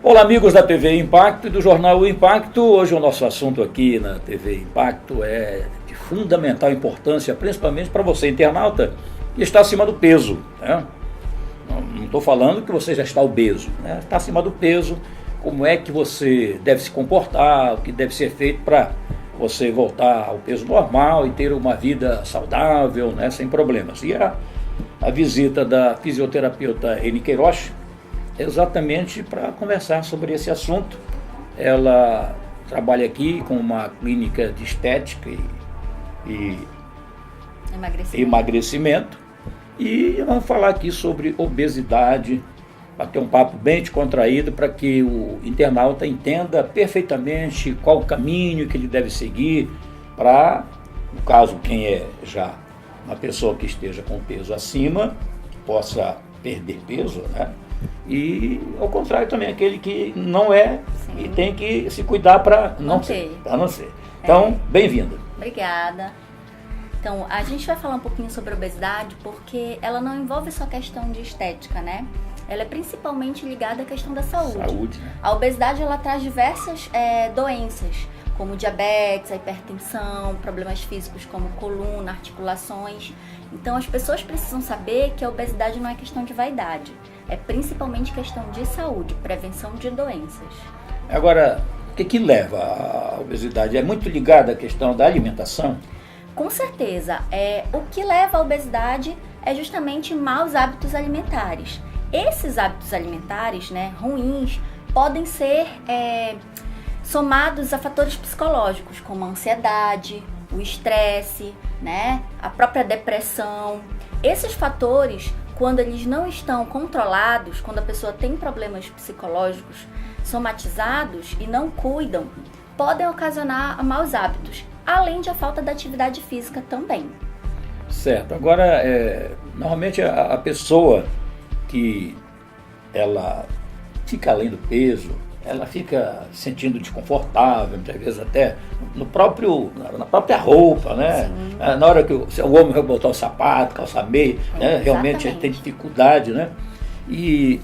Olá, amigos da TV Impacto e do jornal O Impacto. Hoje o nosso assunto aqui na TV Impacto é de fundamental importância, principalmente para você, internauta, que está acima do peso, né? Não estou falando que você já está obeso, né? Está acima do peso, como é que você deve se comportar, o que deve ser feito para você voltar ao peso normal e ter uma vida saudável, né? Sem problemas. E a visita da fisioterapeuta Eni Queiroz, exatamente para conversar sobre esse assunto. Ela trabalha aqui com uma clínica de estética e emagrecimento. E vamos falar aqui sobre obesidade, bater um papo bem descontraído para que o internauta entenda perfeitamente qual o caminho que ele deve seguir para, no caso, quem é já uma pessoa que esteja com peso acima, possa perder peso, né? E ao contrário também, aquele que não é. Sim. E tem que se cuidar para não ser. Então, bem-vinda. Obrigada. Então, a gente vai falar um pouquinho sobre a obesidade porque ela não envolve só questão de estética, né? Ela é principalmente ligada à questão da saúde. Né? A obesidade, ela traz diversas doenças, como diabetes, a hipertensão, problemas físicos como coluna, articulações. Então, as pessoas precisam saber que a obesidade não é questão de vaidade. É principalmente questão de saúde, prevenção de doenças. Agora, o que leva à obesidade? É muito ligado à questão da alimentação? Com certeza. O que leva à obesidade é justamente maus hábitos alimentares. Esses hábitos alimentares, né, ruins, podem ser somados a fatores psicológicos, como a ansiedade, o estresse, né, a própria depressão. Esses fatores, quando eles não estão controlados, quando a pessoa tem problemas psicológicos somatizados e não cuidam, podem ocasionar maus hábitos, além de a falta da atividade física também. Certo. Agora, normalmente a pessoa que ela fica além do peso, ela fica se sentindo desconfortável, muitas vezes até na própria roupa, né? Sim. Na hora que o homem vai botar o sapato, calça meia, né? Realmente tem dificuldade, né? E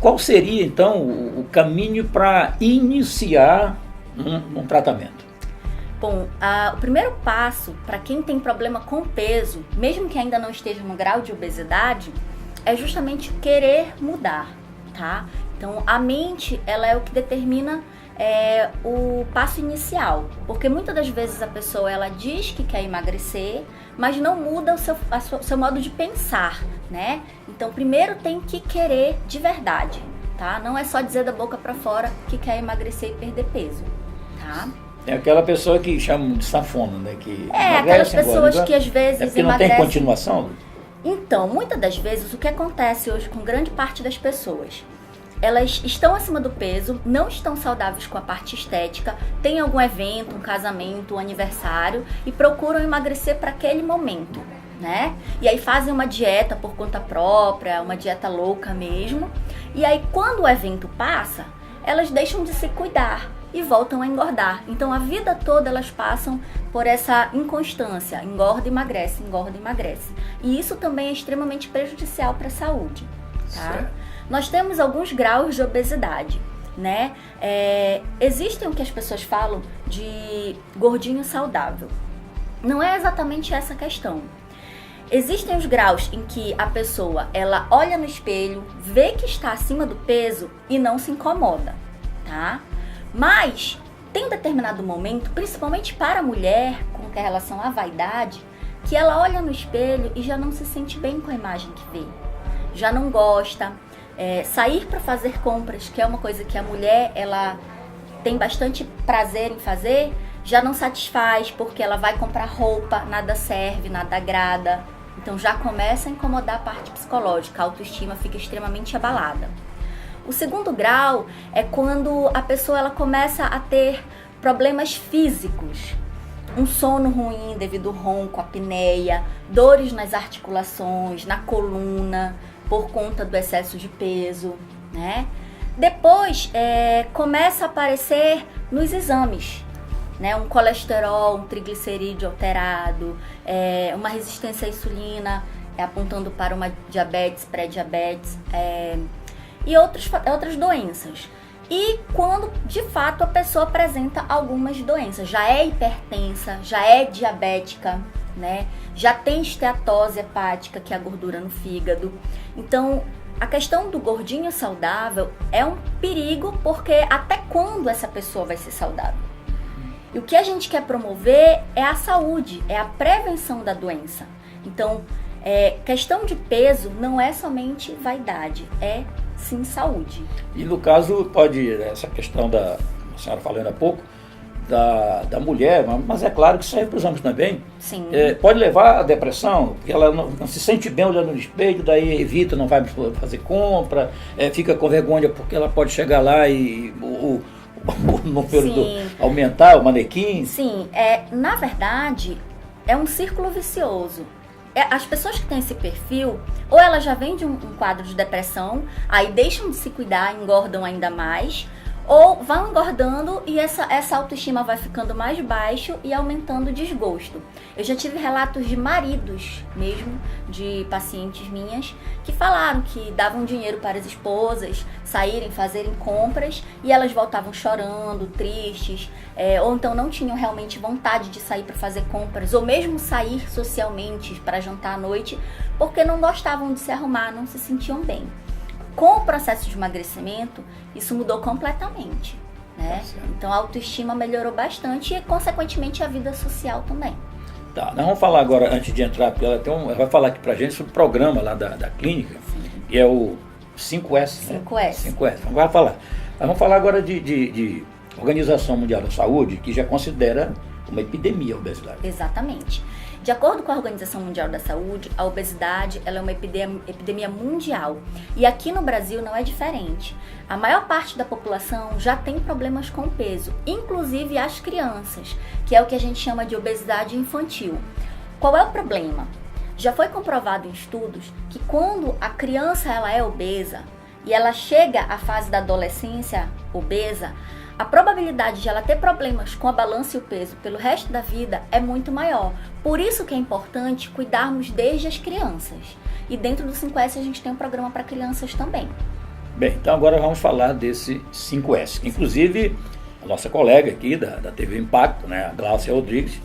qual seria, então, o caminho para iniciar um tratamento? Bom, o primeiro passo para quem tem problema com peso, mesmo que ainda não esteja no grau de obesidade, é justamente querer mudar, tá? Então, a mente, ela é o que determina o passo inicial, porque muitas das vezes a pessoa, ela diz que quer emagrecer, mas não muda o seu modo de pensar, né? Então, primeiro tem que querer de verdade, tá? Não é só dizer da boca para fora que quer emagrecer e perder peso, tá? É aquela pessoa que chamam de safona, né? Que aquelas pessoas que às vezes porque não tem continuação? Então, muitas das vezes, o que acontece hoje com grande parte das pessoas, elas estão acima do peso, não estão saudáveis com a parte estética, tem algum evento, um casamento, um aniversário e procuram emagrecer para aquele momento, né? E aí fazem uma dieta por conta própria, uma dieta louca mesmo. E aí quando o evento passa, elas deixam de se cuidar e voltam a engordar. Então a vida toda elas passam por essa inconstância, engorda e emagrece, engorda e emagrece. E isso também é extremamente prejudicial para a saúde, tá? Certo. Nós temos alguns graus de obesidade, né? Existem o que as pessoas falam de gordinho saudável. Não é exatamente essa a questão. Existem os graus em que a pessoa, ela olha no espelho, vê que está acima do peso e não se incomoda, tá? Mas tem um determinado momento, principalmente para a mulher, com relação à vaidade, que ela olha no espelho e já não se sente bem com a imagem que vê. Já não gosta. Sair para fazer compras, que é uma coisa que a mulher ela tem bastante prazer em fazer, já não satisfaz, porque ela vai comprar roupa, nada serve, nada agrada. Então já começa a incomodar a parte psicológica, a autoestima fica extremamente abalada. O segundo grau é quando a pessoa ela começa a ter problemas físicos, um sono ruim devido ao ronco, apneia, dores nas articulações, na coluna, por conta do excesso de peso, né? Depois começa a aparecer nos exames, né? Um colesterol, um triglicerídeo alterado, uma resistência à insulina, apontando para uma diabetes, pré-diabetes, e outras doenças. e quando de fato a pessoa apresenta algumas doenças, já é hipertensa, já é diabética, né? Já tem esteatose hepática, que é a gordura no fígado. Então, a questão do gordinho saudável é um perigo, porque até quando essa pessoa vai ser saudável? E o que a gente quer promover é a saúde, é a prevenção da doença. Então, questão de peso não é somente vaidade, é sim saúde. E no caso, essa questão a senhora falando há pouco, da mulher, mas é claro que isso aí para os homens também. Sim. Pode levar à depressão, porque ela não se sente bem olhando no espelho, daí evita, não vai fazer compra, fica com vergonha porque ela pode chegar lá e o número aumentar, o manequim. Sim, na verdade, é um círculo vicioso. As pessoas que têm esse perfil, ou elas já vêm de um quadro de depressão, aí deixam de se cuidar, engordam ainda mais, ou vão engordando e essa autoestima vai ficando mais baixo e aumentando o desgosto. Eu já tive relatos de maridos mesmo, de pacientes minhas, que falaram que davam dinheiro para as esposas saírem, fazerem compras, e elas voltavam chorando, tristes, ou então não tinham realmente vontade de sair para fazer compras, ou mesmo sair socialmente para jantar à noite, porque não gostavam de se arrumar, não se sentiam bem. Com o processo de emagrecimento, isso mudou completamente, né? Então a autoestima melhorou bastante e, consequentemente, a vida social também. Tá, nós vamos falar agora, antes de entrar, porque ela vai falar aqui pra gente sobre o programa lá da clínica, que é o 5S, né? 5S. Vamos falar. Vamos falar agora de Organização Mundial da Saúde, que já considera uma epidemia a obesidade. Exatamente. De acordo com a Organização Mundial da Saúde, a obesidade ela é uma epidemia mundial. E aqui no Brasil não é diferente. A maior parte da população já tem problemas com o peso, inclusive as crianças, que é o que a gente chama de obesidade infantil. Qual é o problema? Já foi comprovado em estudos que quando a criança ela é obesa e ela chega à fase da adolescência obesa, a probabilidade de ela ter problemas com a balança e o peso pelo resto da vida é muito maior. Por isso que é importante cuidarmos desde as crianças. E dentro do 5S a gente tem um programa para crianças também. Bem, então agora vamos falar desse 5S. Inclusive, a nossa colega aqui da TV Impacto, né, a Gláucia Rodrigues,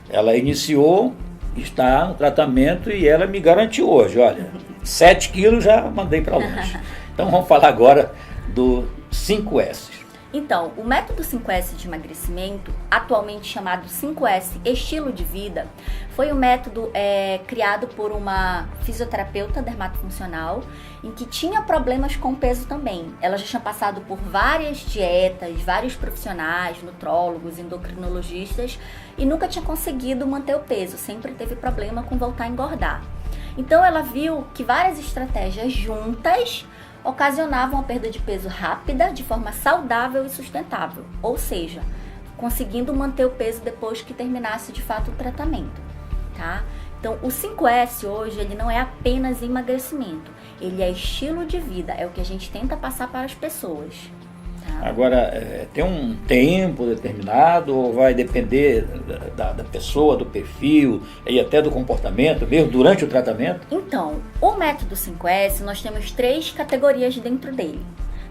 ela iniciou, está no tratamento e ela me garantiu hoje, olha, 7 quilos já mandei para longe. Então vamos falar agora do 5S. Então, o método 5S de emagrecimento, atualmente chamado 5S Estilo de Vida, foi um método criado por uma fisioterapeuta dermatofuncional em que tinha problemas com peso também. Ela já tinha passado por várias dietas, vários profissionais, nutrólogos, endocrinologistas, e nunca tinha conseguido manter o peso, sempre teve problema com voltar a engordar. Então ela viu que várias estratégias juntas ocasionavam a perda de peso rápida, de forma saudável e sustentável, ou seja, conseguindo manter o peso depois que terminasse de fato o tratamento, tá? Então, o 5S hoje, ele não é apenas emagrecimento, ele é estilo de vida, é o que a gente tenta passar para as pessoas. Tá? Agora, tem um tempo determinado ou vai depender da pessoa, do perfil e até do comportamento, mesmo durante o tratamento? Então, o método 5S, nós temos 3 categorias dentro dele,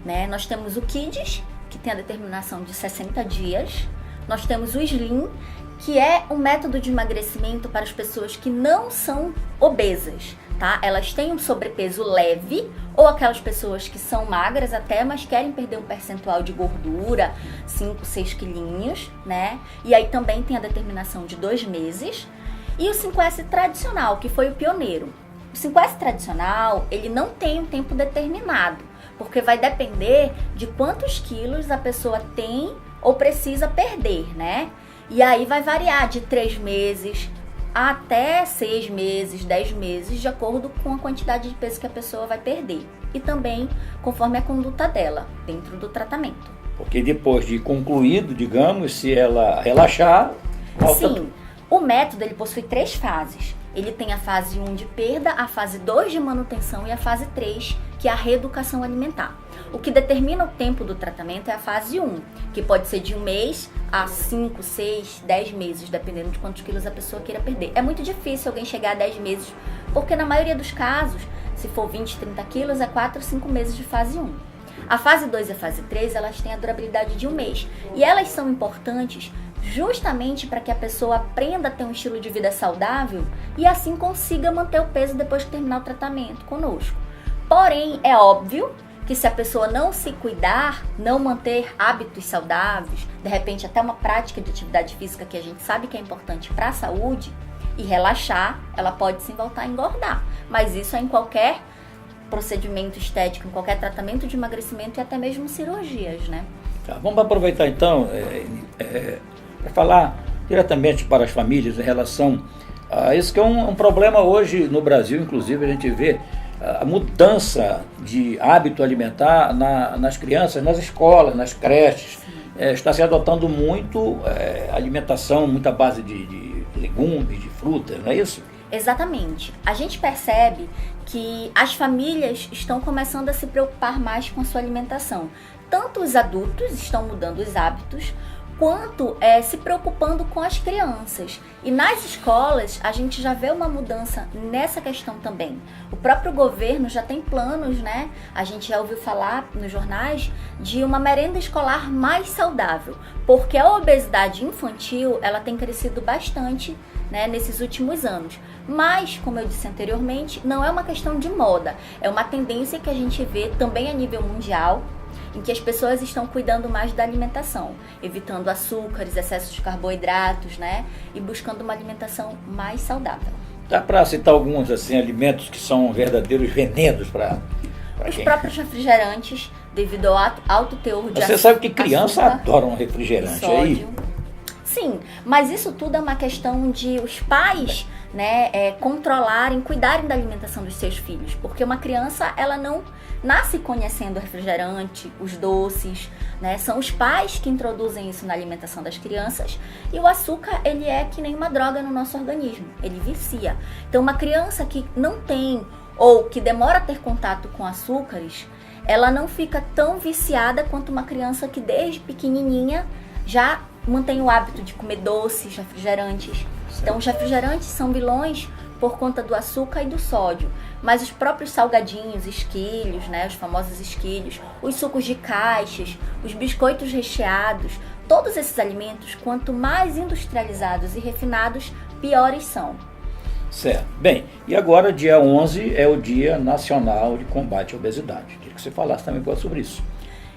né? Nós temos o Kids, que tem a determinação de 60 dias, nós temos o Slim, que é um método de emagrecimento para as pessoas que não são obesas, tá? Elas têm um sobrepeso leve, ou aquelas pessoas que são magras até, mas querem perder um percentual de gordura, 5, 6 quilinhos, né? E aí também tem a determinação de 2 meses. E o 5S tradicional, que foi o pioneiro. O 5S tradicional, ele não tem um tempo determinado, porque vai depender de quantos quilos a pessoa tem ou precisa perder, né? E aí vai variar de 3 meses até 6 meses, 10 meses, de acordo com a quantidade de peso que a pessoa vai perder. E também conforme a conduta dela, dentro do tratamento. Porque depois de concluído, digamos, se ela relaxar... Sim, o método ele possui 3 fases. Ele tem a fase 1 de perda, a fase 2 de manutenção e a fase 3, que é a reeducação alimentar. O que determina o tempo do tratamento é a fase 1, que pode ser de 1 mês a 5, 6, 10 meses, dependendo de quantos quilos a pessoa queira perder. É muito difícil alguém chegar a 10 meses, porque na maioria dos casos, se for 20, 30 quilos, é 4, 5 meses de fase 1. A fase 2 e a fase 3, elas têm a durabilidade de 1 mês. E elas são importantes justamente para que a pessoa aprenda a ter um estilo de vida saudável e assim consiga manter o peso depois de terminar o tratamento conosco. Porém, é óbvio que se a pessoa não se cuidar, não manter hábitos saudáveis, de repente até uma prática de atividade física que a gente sabe que é importante para a saúde, e relaxar, ela pode sim voltar a engordar. Mas isso é em qualquer procedimento estético, em qualquer tratamento de emagrecimento e até mesmo cirurgias, né? Tá, vamos aproveitar então para falar diretamente para as famílias em relação a isso que é um problema hoje no Brasil, inclusive a gente vê a mudança de hábito alimentar nas crianças, nas escolas, nas creches. Está se adotando muito alimentação, muita base de legumes, de frutas, não é isso? Exatamente. A gente percebe que as famílias estão começando a se preocupar mais com a sua alimentação. Tanto os adultos estão mudando os hábitos, quanto se preocupando com as crianças. E nas escolas, a gente já vê uma mudança nessa questão também. O próprio governo já tem planos, né? A gente já ouviu falar nos jornais de uma merenda escolar mais saudável, porque a obesidade infantil, ela tem crescido bastante, né, nesses últimos anos. Mas, como eu disse anteriormente, não é uma questão de moda, é uma tendência que a gente vê também a nível mundial, em que as pessoas estão cuidando mais da alimentação, evitando açúcares, excessos de carboidratos, né? E buscando uma alimentação mais saudável. Dá para citar alguns assim, alimentos que são verdadeiros venenos para os próprios refrigerantes, devido ao alto teor de açúcar. Você sabe que criança adora um refrigerante aí? Sim, mas isso tudo é uma questão de os pais, né, controlarem, cuidarem da alimentação dos seus filhos, porque uma criança, ela não nasce conhecendo o refrigerante, os doces, né? São os pais que introduzem isso na alimentação das crianças, e o açúcar, ele é que nem uma droga no nosso organismo, ele vicia. Então, uma criança que não tem ou que demora a ter contato com açúcares, ela não fica tão viciada quanto uma criança que desde pequenininha já mantém o hábito de comer doces, refrigerantes. Então, os refrigerantes são vilões por conta do açúcar e do sódio, mas os próprios salgadinhos, esquilhos, né, os famosos esquilhos, os sucos de caixas, os biscoitos recheados, todos esses alimentos, quanto mais industrializados e refinados, piores são. Certo. Bem, e agora dia 11 é o Dia Nacional de Combate à Obesidade. Queria que você falasse também sobre isso.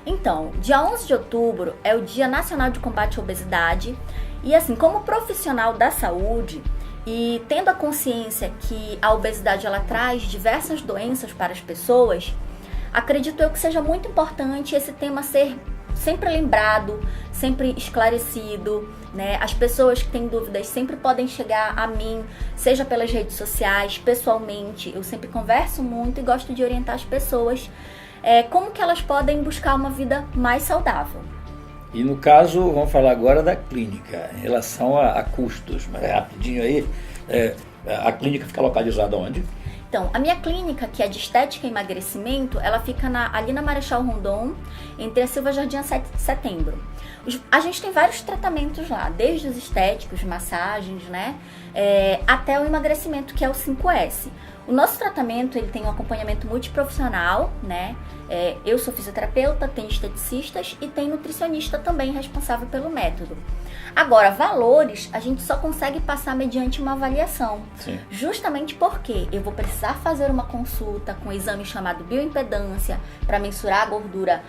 Então, dia 11 de outubro é o Dia Nacional de Combate à Obesidade, e assim, como profissional da saúde, e tendo a consciência que a obesidade ela traz diversas doenças para as pessoas, acredito eu que seja muito importante esse tema ser sempre lembrado, sempre esclarecido, né? As pessoas que têm dúvidas sempre podem chegar a mim, seja pelas redes sociais, pessoalmente. Eu sempre converso muito e gosto de orientar as pessoas como que elas podem buscar uma vida mais saudável. E no caso, vamos falar agora da clínica, em relação a custos. Mas rapidinho aí, a clínica fica localizada onde? Então, a minha clínica, que é de estética e emagrecimento, ela fica ali na Marechal Rondon, entre a Silva Jardim a 7 de setembro. A gente tem vários tratamentos lá, desde os estéticos, massagens, né, até o emagrecimento, que é o 5S. O nosso tratamento, ele tem um acompanhamento multiprofissional, né? Eu sou fisioterapeuta, tem esteticistas e tem nutricionista também responsável pelo método. Agora, valores a gente só consegue passar mediante uma avaliação. Sim. Justamente porque eu vou precisar fazer uma consulta com um exame chamado bioimpedância para mensurar a gordura,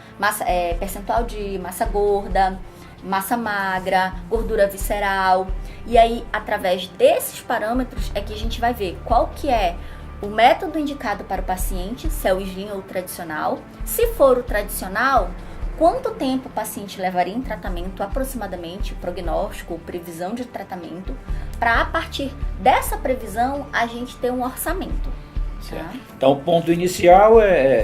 percentual de massa gorda, massa magra, gordura visceral. E aí, através desses parâmetros, é que a gente vai ver qual que é o método indicado para o paciente, se é o slim ou o tradicional. Se for o tradicional, quanto tempo o paciente levaria em tratamento, aproximadamente, prognóstico, previsão de tratamento, para a partir dessa previsão a gente ter um orçamento. Tá? Então o ponto inicial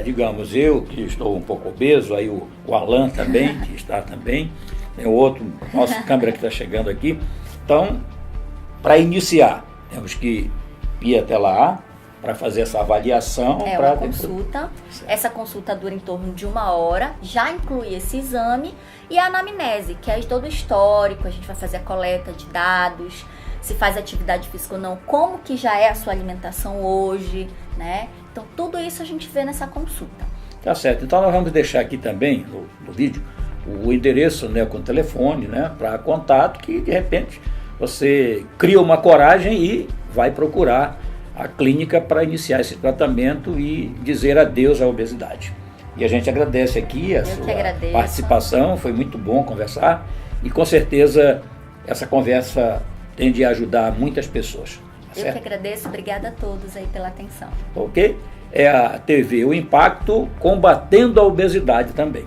digamos, eu que estou um pouco obeso, aí o Alan também, que está também, tem o outro, nossa câmera que está chegando aqui. Então, para iniciar, temos que ir até lá, para fazer essa avaliação. Uma consulta. Essa consulta dura em torno de 1 hora, já inclui esse exame e a anamnese, que é todo o histórico, a gente vai fazer a coleta de dados, se faz atividade física ou não, como que já é a sua alimentação hoje, né? Então tudo isso a gente vê nessa consulta. Tá certo. Então nós vamos deixar aqui também no vídeo o endereço, né, com o telefone, né, para contato, que de repente você cria uma coragem e vai procurar a clínica para iniciar esse tratamento e dizer adeus à obesidade. E a gente agradece aqui a sua participação, foi muito bom conversar e com certeza essa conversa tende a ajudar muitas pessoas. Tá certo? Eu que agradeço, obrigada a todos aí pela atenção. Ok? É a TV O Impacto combatendo a obesidade também.